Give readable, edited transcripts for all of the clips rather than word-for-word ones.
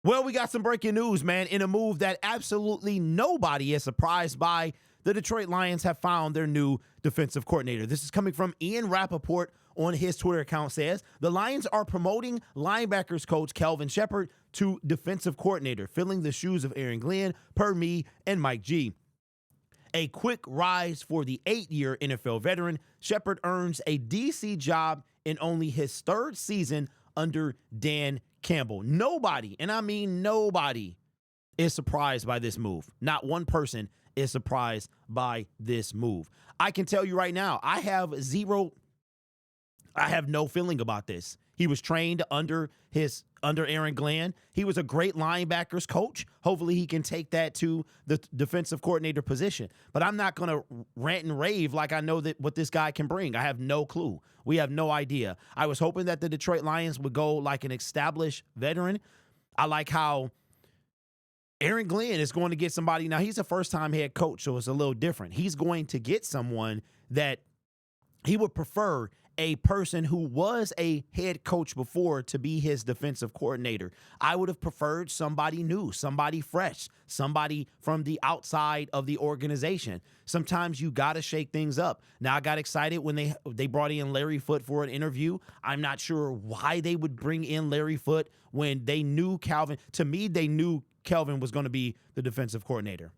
Well, we got some breaking news, man. In a move that absolutely nobody is surprised by, the Detroit Lions have found their new defensive coordinator. This is coming from Ian Rappaport on his Twitter account. Says the Lions are promoting linebackers coach Kelvin Sheppard to defensive coordinator, filling the shoes of Aaron Glenn, per me and Mike G. A quick rise for the 8-year NFL veteran. Sheppard earns a DC job in only his third season under Dan Campbell. Nobody, and I mean nobody, is surprised by this move. Not one person is surprised by this move. I can tell you right now, I have no feeling about this. He was trained under Aaron Glenn. He was a great linebackers coach. Hopefully he can take that to the defensive coordinator position. But I'm not going to rant and rave like I know that what this guy can bring. I have no clue. We have no idea. I was hoping that the Detroit Lions would go like an established veteran. I like how Aaron Glenn is going to get somebody. Now, he's a first-time head coach, so it's a little different. He's going to get someone that he would prefer a person who was a head coach before to be his defensive coordinator. I would have preferred somebody new, somebody fresh, somebody from the outside of the organization. Sometimes you got to shake things up. Now, I got excited when they brought in Larry Foote for an interview. I'm not sure why they would bring in Larry Foote when they knew Kelvin. To me, they knew Kelvin was going to be the defensive coordinator.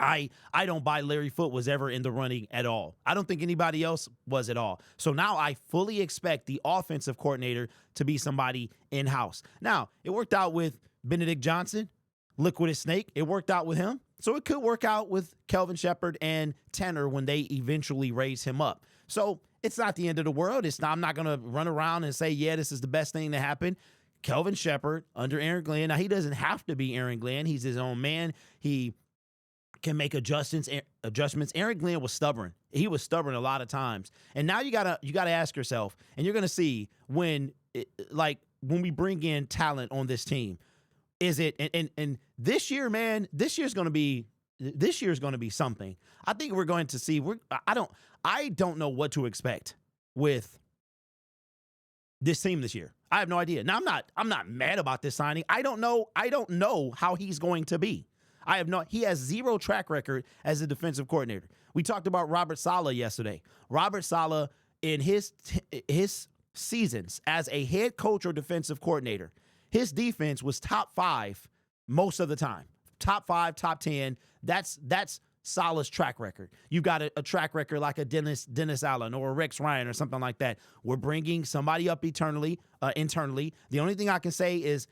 I don't buy Larry Foote was ever in the running at all. I don't think anybody else was at all. So now I fully expect the offensive coordinator to be somebody in-house. Now, it worked out with Benedict Johnson, Liquid as Snake. It worked out with him. So it could work out with Kelvin Sheppard and Tanner when they eventually raise him up. So it's not the end of the world. I'm not going to run around and say, yeah, this is the best thing to happen. Kelvin Sheppard under Aaron Glenn. Now, he doesn't have to be Aaron Glenn. He's his own man. He can make adjustments. Aaron Glenn was stubborn. He was stubborn a lot of times. And now you gotta ask yourself, and you're gonna see when we bring in talent on this team, is it and this year, man, this year's gonna be something. I think we're going to see. I don't know what to expect with this team this year. I have no idea. Now I'm not mad about this signing. I don't know how he's going to be. He has zero track record as a defensive coordinator. We talked about Robert Saleh yesterday. Robert Saleh, in his seasons as a head coach or defensive coordinator, his defense was top 5 most of the time. Top 5, top 10. That's Saleh's track record. You got a track record like a Dennis Allen or a Rex Ryan or something like that. We're bringing somebody up internally. The only thing I can say is,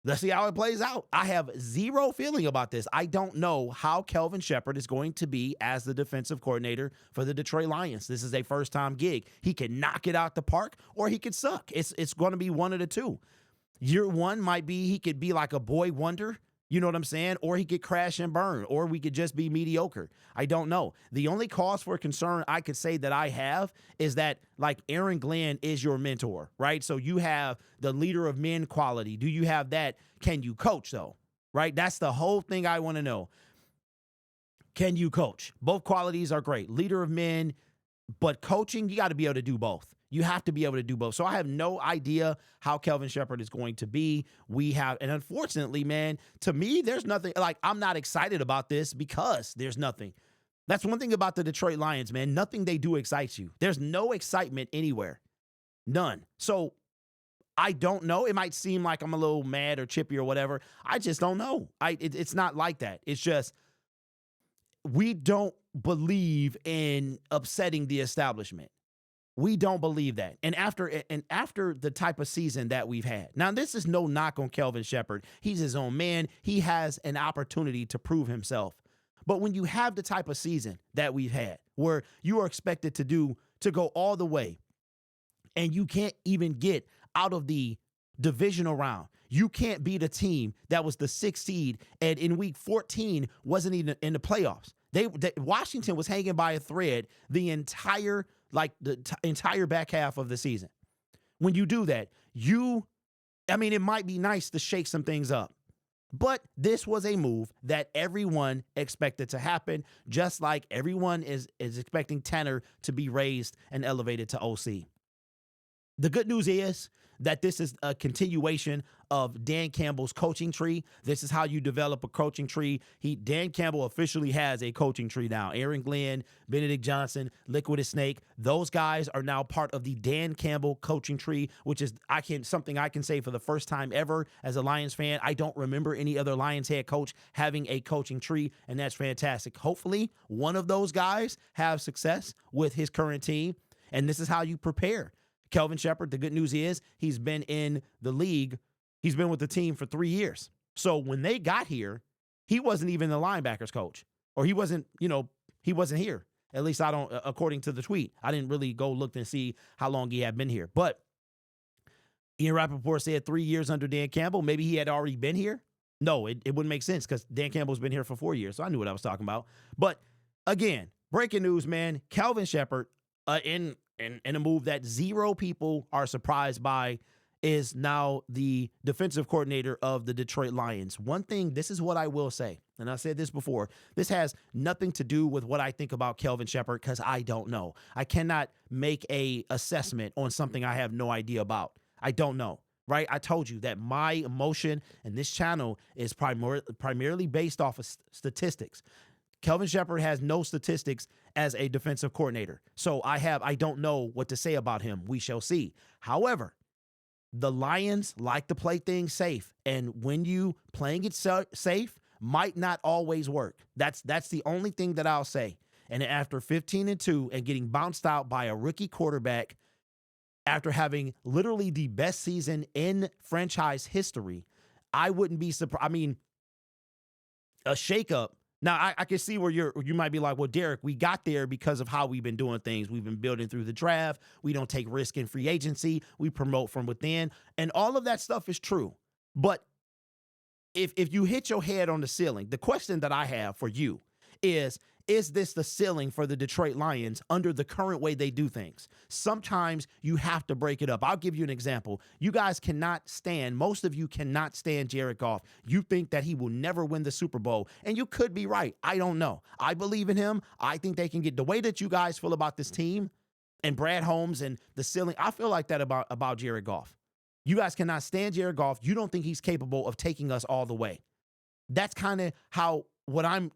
let's see how it plays out. I have zero feeling about this. I don't know how Kelvin Sheppard is going to be as the defensive coordinator for the Detroit Lions. This is a first-time gig. He can knock it out the park or he could suck. It's going to be one of the two. Year one might be he could be like a boy wonder, you know what I'm saying? Or he could crash and burn, or we could just be mediocre. I don't know. The only cause for concern I could say that I have is that, like, Aaron Glenn is your mentor, right? So you have the leader of men quality. Do you have that? Can you coach, though? Right? That's the whole thing I want to know. Can you coach? Both qualities are great. Leader of men, but coaching, you got to be able to do both. You have to be able to do both. So I have no idea how Kelvin Sheppard is going to be. And unfortunately, man, to me, there's nothing. Like, I'm not excited about this because there's nothing. That's one thing about the Detroit Lions, man. Nothing they do excites you. There's no excitement anywhere. None. So I don't know. It might seem like I'm a little mad or chippy or whatever. I just don't know. It's not like that. It's just we don't believe in upsetting the establishment. We don't believe that. And after the type of season that we've had. Now, this is no knock on Kelvin Sheppard. He's his own man. He has an opportunity to prove himself. But when you have the type of season that we've had, where you are expected to go all the way, and you can't even get out of the divisional round. You can't beat a team that was the 6th seed and in week 14 wasn't even in the playoffs. Washington was hanging by a thread the entire back half of the season. When you do that, it might be nice to shake some things up. But this was a move that everyone expected to happen, just like everyone is expecting Tanner to be raised and elevated to OC. The good news is that this is a continuation of Dan Campbell's coaching tree. This is how you develop a coaching tree. Dan Campbell officially has a coaching tree now. Aaron Glenn, Benedict Johnson, Liquid Snake, those guys are now part of the Dan Campbell coaching tree, which is something I can say for the first time ever as a Lions fan. I don't remember any other Lions head coach having a coaching tree, and that's fantastic. Hopefully, one of those guys have success with his current team, and this is how you prepare. Kelvin Sheppard, the good news is he's been in the league. He's been with the team for 3 years. So when they got here, he wasn't even the linebackers coach, or he wasn't here. At least I don't, according to the tweet. I didn't really go look and see how long he had been here. But Ian Rappaport said 3 years under Dan Campbell. Maybe he had already been here. No, it wouldn't make sense because Dan Campbell's been here for 4 years. So I knew what I was talking about. But again, breaking news, man. Kelvin Sheppard, in a move that zero people are surprised by, is now the defensive coordinator of the Detroit Lions. One thing, this is what I will say, and I said this before, this has nothing to do with what I think about Kelvin Sheppard because I don't know. I cannot make a assessment on something I have no idea about. I don't know, right? I told you that my emotion in this channel is primarily based off of statistics. Kelvin Sheppard has no statistics as a defensive coordinator. So I don't know what to say about him. We shall see. However, the Lions like to play things safe. And when you playing it safe might not always work. That's the only thing that I'll say. And after 15-2 and getting bounced out by a rookie quarterback after having literally the best season in franchise history, I wouldn't be surprised. I mean, a shakeup. Now, I can see where you might be like, well, Derek, we got there because of how we've been doing things. We've been building through the draft. We don't take risk in free agency. We promote from within. And all of that stuff is true. But if you hit your head on the ceiling, the question that I have for you is this the ceiling for the Detroit Lions under the current way they do things? Sometimes you have to break it up. I'll give you an example. You guys most of you cannot stand Jared Goff. You think that he will never win the Super Bowl, and you could be right. I don't know. I believe in him. I think they can get the way that you guys feel about this team and Brad Holmes and the ceiling. I feel like that about Jared Goff. You guys cannot stand Jared Goff. You don't think he's capable of taking us all the way. That's kind of what I'm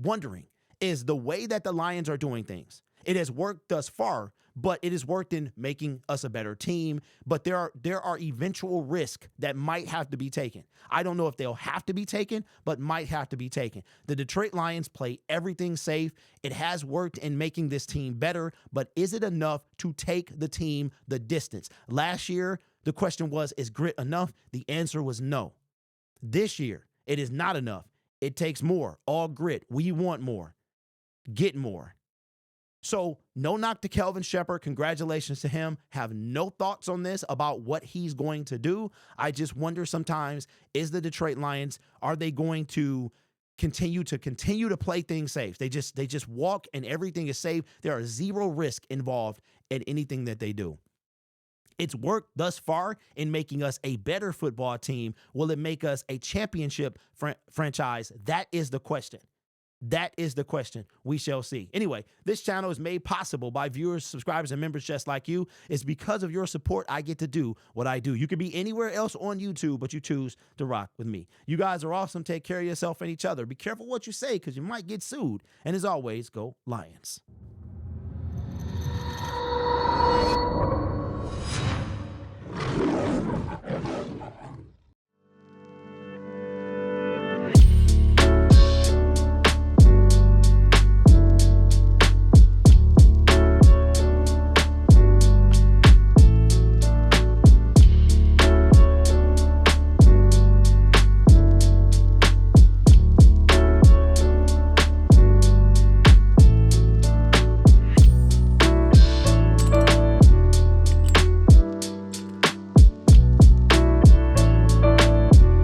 wondering is the way that the Lions are doing things. It has worked thus far, but it has worked in making us a better team. But there are eventual risks that might have to be taken. I don't know if they'll have to be taken, but might have to be taken. The Detroit Lions play everything safe. It has worked in making this team better, but is it enough to take the team the distance? Last year, the question was, is grit enough? The answer was no. This year, it is not enough. It takes more. All grit. We want more. Get more. So no knock to Kelvin Sheppard. Congratulations to him. Have no thoughts on this about what he's going to do. I just wonder sometimes, is the Detroit Lions, are they going to continue to play things safe? They just walk and everything is safe. There are zero risk involved in anything that they do. It's worked thus far in making us a better football team. Will it make us a championship franchise? That is the question. That is the question. We shall see. Anyway, this channel is made possible by viewers, subscribers, and members just like you. It's because of your support I get to do what I do. You could be anywhere else on YouTube, but you choose to rock with me. You guys are awesome. Take care of yourself and each other. Be careful what you say because you might get sued. And as always, go Lions.